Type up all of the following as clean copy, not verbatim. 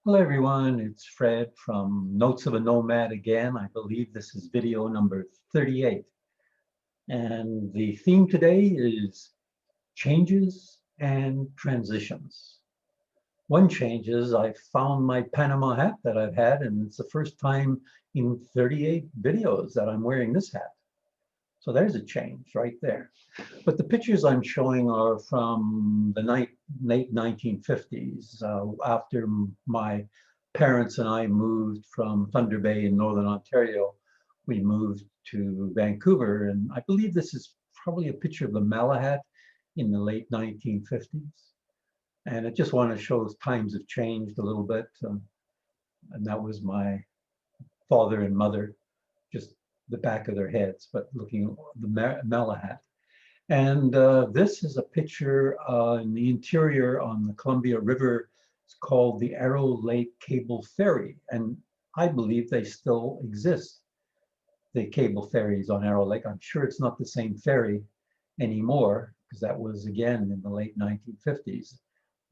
Hello everyone, it's Fred from Notes of a Nomad again. I believe this is video number 38. And the theme today is changes and transitions. One change is I found my Panama hat that I've had, and it's the first time in 38 videos that I'm wearing this hat. So there's a change right there. But the pictures I'm showing are from the late 1950s, after my parents and I moved from Thunder Bay in Northern Ontario. We moved to Vancouver, and I believe this is probably a picture of the Malahat in the late 1950s. And I just want to show times have changed a little bit. And that was my father and mother, just the back of their heads, but looking at the Malahat. And this is a picture in the interior on the Columbia River. It's called the Arrow Lake Cable Ferry. And I believe they still exist, the cable ferries on Arrow Lake. I'm sure it's not the same ferry anymore, because that was, again, in the late 1950s.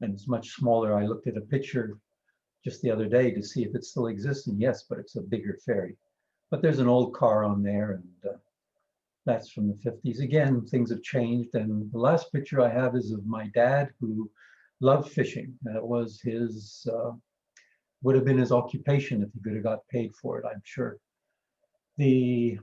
And it's much smaller. I looked at a picture just the other day to see if it still exists. And yes, but it's a bigger ferry. But there's an old car on there, and that's from the 50s. Again, things have changed. And the last picture I have is of my dad, who loved fishing. That was his, would have been his occupation if he could have got paid for it, I'm sure. The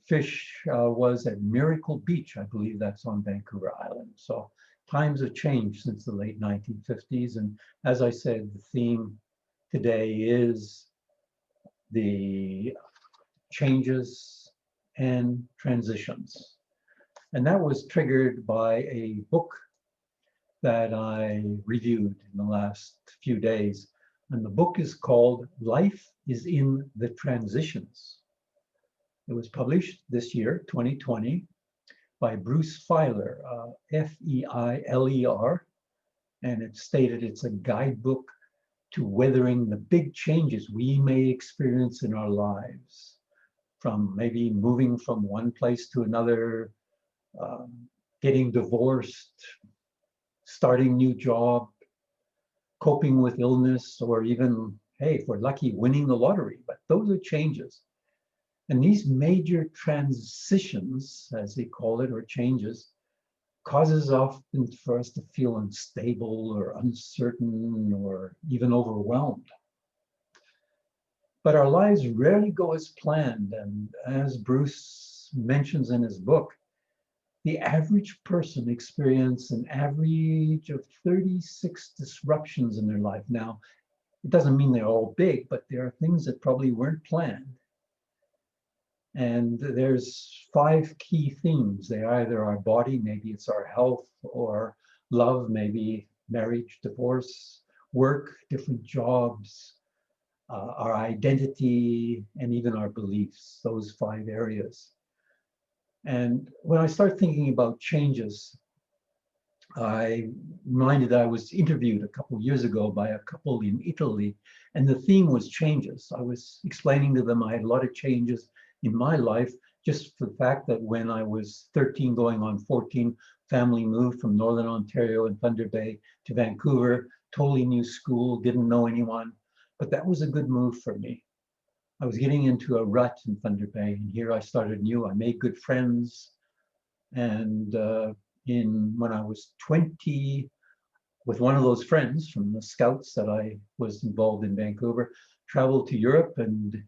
fish was at Miracle Beach. I believe that's on Vancouver Island. So times have changed since the late 1950s. And as I said, the theme today is the changes and transitions. And that was triggered by a book that I reviewed in the last few days. And the book is called Life is in the Transitions. It was published this year, 2020, by Bruce Feiler, F-E-I-L-E-R. And it stated it's a guidebook to weathering the big changes we may experience in our lives, from maybe moving from one place to another, getting divorced, starting new job, coping with illness, or even, hey, if we're lucky, winning the lottery. But those are changes. And these major transitions, as they call it, or changes, causes often for us to feel unstable or uncertain or even overwhelmed. But our lives rarely go as planned. And as Bruce mentions in his book, the average person experiences an average of 36 disruptions in their life. Now, it doesn't mean they're all big, but there are things that probably weren't planned. And there's 5 key themes. They're either our body, maybe it's our health, or love, maybe marriage, divorce, work, different jobs, our identity, and even our beliefs, those 5 areas. And when I start thinking about changes, I reminded that I was interviewed a couple of years ago by a couple in Italy, and the theme was changes. I was explaining to them I had a lot of changes in my life, just for the fact that when I was 13 going on 14, family moved from Northern Ontario and Thunder Bay to Vancouver, totally new school, didn't know anyone, but that was a good move for me. I was getting into a rut in Thunder Bay, and here I started new. I made good friends, and when I was 20, with one of those friends from the Scouts that I was involved in Vancouver, traveled to Europe, and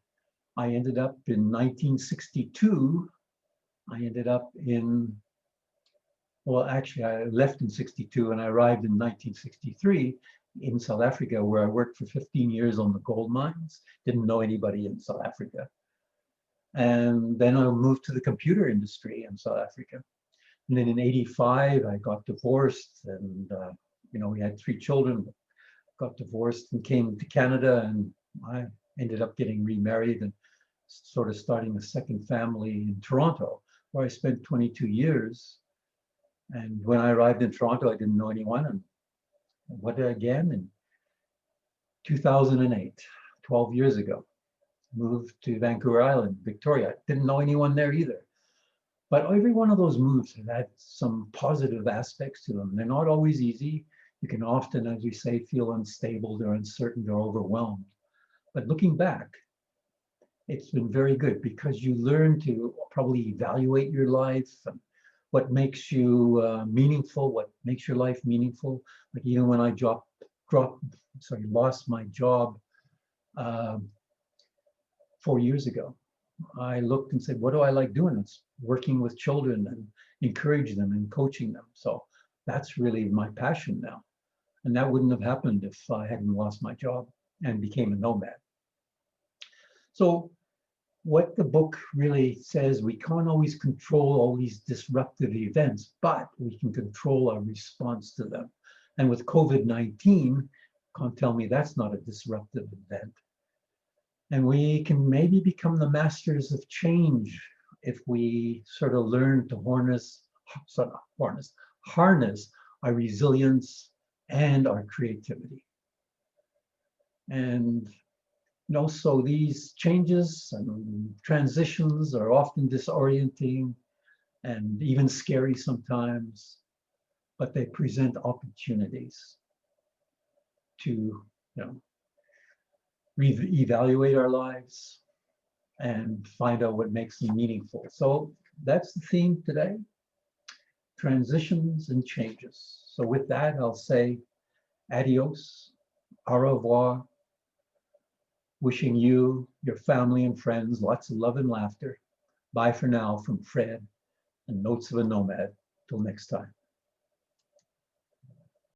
I ended up in 1962. I ended up in, well, actually, I left in 62 and I arrived in 1963 in South Africa, where I worked for 15 years on the gold mines. Didn't know anybody in South Africa. And then I moved to the computer industry in South Africa. And then in 85, I got divorced, and we had 3 children, got divorced and came to Canada, and I ended up getting remarried and sort of starting a second family in Toronto, where I spent 22 years. And when I arrived in Toronto, I didn't know anyone. And what again? In 2008, 12 years ago, moved to Vancouver Island, Victoria. Didn't know anyone there either. But every one of those moves have had some positive aspects to them. They're not always easy. You can often, as we say, feel unstable or uncertain or overwhelmed. But looking back, it's been very good because you learn to probably evaluate your life and what makes you meaningful, what makes your life meaningful. Like even when I lost my job 4 years ago, I looked and said, what do I like doing? It's working with children and encouraging them and coaching them. So that's really my passion now. And that wouldn't have happened if I hadn't lost my job and became a nomad. So what the book really says, we can't always control all these disruptive events, but we can control our response to them. And with COVID-19, can't tell me that's not a disruptive event. And we can maybe become the masters of change if we sort of learn to harness our resilience and our creativity. And so these changes and transitions are often disorienting and even scary sometimes, but they present opportunities to, reevaluate our lives and find out what makes them meaningful. So that's the theme today, transitions and changes. So with that, I'll say adios, au revoir, wishing you, your family and friends, lots of love and laughter. Bye for now from Fred and Notes of a Nomad. Till next time.